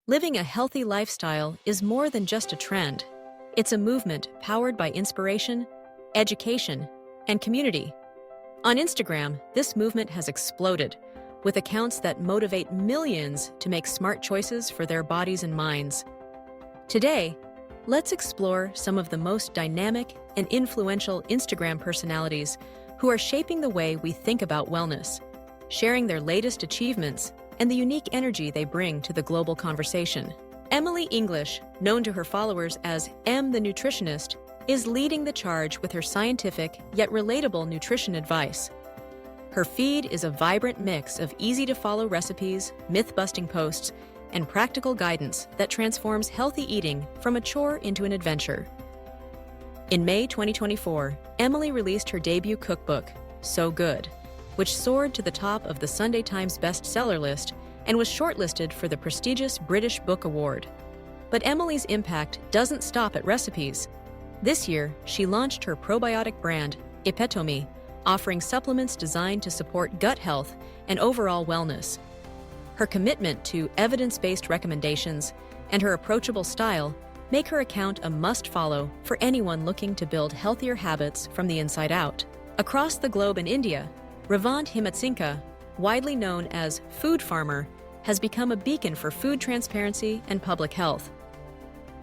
Living a healthy lifestyle is more than just a trend. It's a movement powered by inspiration, education, and community. On Instagram, this movement has exploded, with accounts that motivate millions to make smart choices for their bodies and minds. Today, let's explore some of the most dynamic and influential Instagram personalities who are shaping the way we think about wellness, sharing their latest achievements and the unique energy they bring to the global conversation. Emily English, known to her followers as Em the Nutritionist, is leading the charge with her scientific yet relatable nutrition advice. Her feed is a vibrant mix of easy-to-follow recipes, myth-busting posts, and practical guidance that transforms healthy eating from a chore into an adventure. In May 2024, Emily released her debut cookbook, So Good, which soared to the top of the Sunday Times bestseller list and was shortlisted for the prestigious British Book Award. But Emily's impact doesn't stop at recipes. This year, she launched her probiotic brand, Epitome, offering supplements designed to support gut health and overall wellness. Her commitment to evidence-based recommendations and her approachable style make her account a must-follow for anyone looking to build healthier habits from the inside out. Across the globe in India, Ravant Himatsinka, widely known as Food Farmer, has become a beacon for food transparency and public health.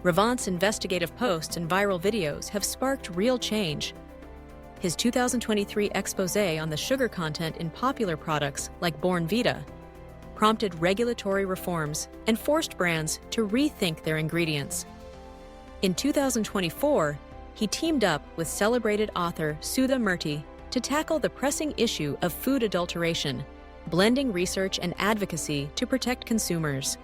Ravant's investigative posts and viral videos have sparked real change. His 2023 exposé on the sugar content in popular products like Born Vita prompted regulatory reforms and forced brands to rethink their ingredients. In 2024, he teamed up with celebrated author Sudha Murty to tackle the pressing issue of food adulteration, blending research and advocacy to protect consumers.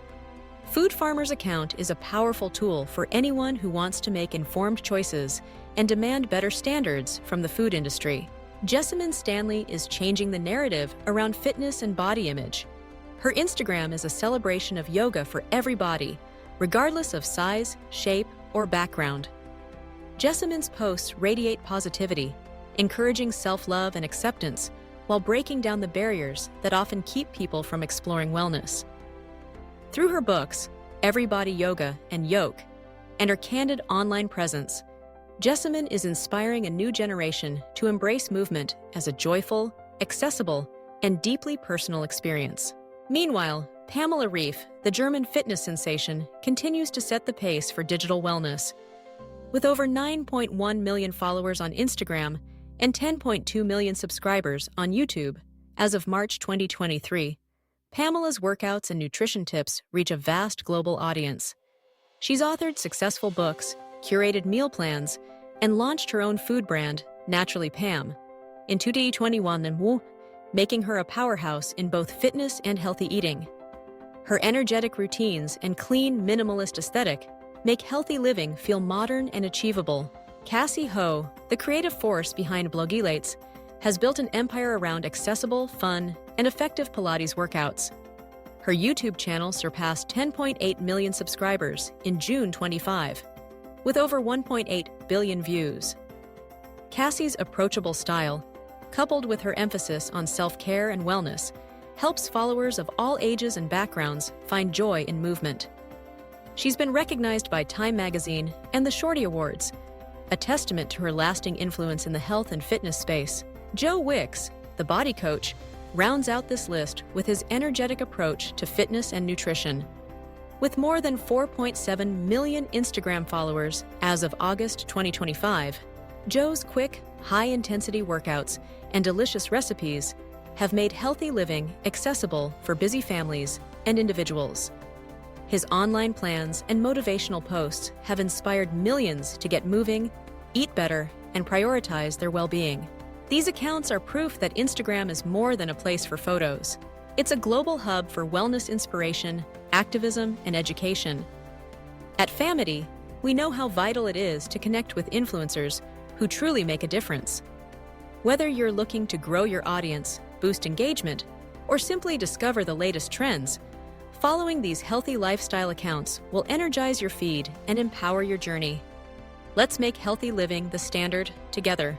Food Farmer's account is a powerful tool for anyone who wants to make informed choices and demand better standards from the food industry. Jessamine Stanley is changing the narrative around fitness and body image. Her Instagram is a celebration of yoga for every body, regardless of size, shape, or background. Jessamine's posts radiate positivity, encouraging self-love and acceptance while breaking down the barriers that often keep people from exploring wellness. Through her books, Everybody Yoga and Yoke, and her candid online presence, Jessamine is inspiring a new generation to embrace movement as a joyful, accessible, and deeply personal experience. Meanwhile, Pamela Reif, the German fitness sensation, continues to set the pace for digital wellness. With over 9.1 million followers on Instagram and 10.2 million subscribers on YouTube as of March 2023, Pamela's workouts and nutrition tips reach a vast global audience. She's authored successful books, curated meal plans, and launched her own food brand, Naturally Pam, in 2021, making her a powerhouse in both fitness and healthy eating. Her energetic routines and clean, minimalist aesthetic make healthy living feel modern and achievable. Cassie Ho, the creative force behind Blogilates, has built an empire around accessible, fun, and effective Pilates workouts. Her YouTube channel surpassed 10.8 million subscribers in June 25, with over 1.8 billion views. Cassie's approachable style, coupled with her emphasis on self-care and wellness, helps followers of all ages and backgrounds find joy in movement. She's been recognized by Time magazine and the Shorty Awards, a testament to her lasting influence in the health and fitness space. Joe Wicks, the body coach, rounds out this list with his energetic approach to fitness and nutrition. With more than 4.7 million Instagram followers as of August 2025, Joe's quick, high-intensity workouts and delicious recipes have made healthy living accessible for busy families and individuals. His online plans and motivational posts have inspired millions to get moving, eat better, and prioritize their well-being. These accounts are proof that Instagram is more than a place for photos. It's a global hub for wellness inspiration, activism, and education. At Famety, we know how vital it is to connect with influencers who truly make a difference. Whether you're looking to grow your audience, boost engagement, or simply discover the latest trends, following these healthy lifestyle accounts will energize your feed and empower your journey. Let's make healthy living the standard together.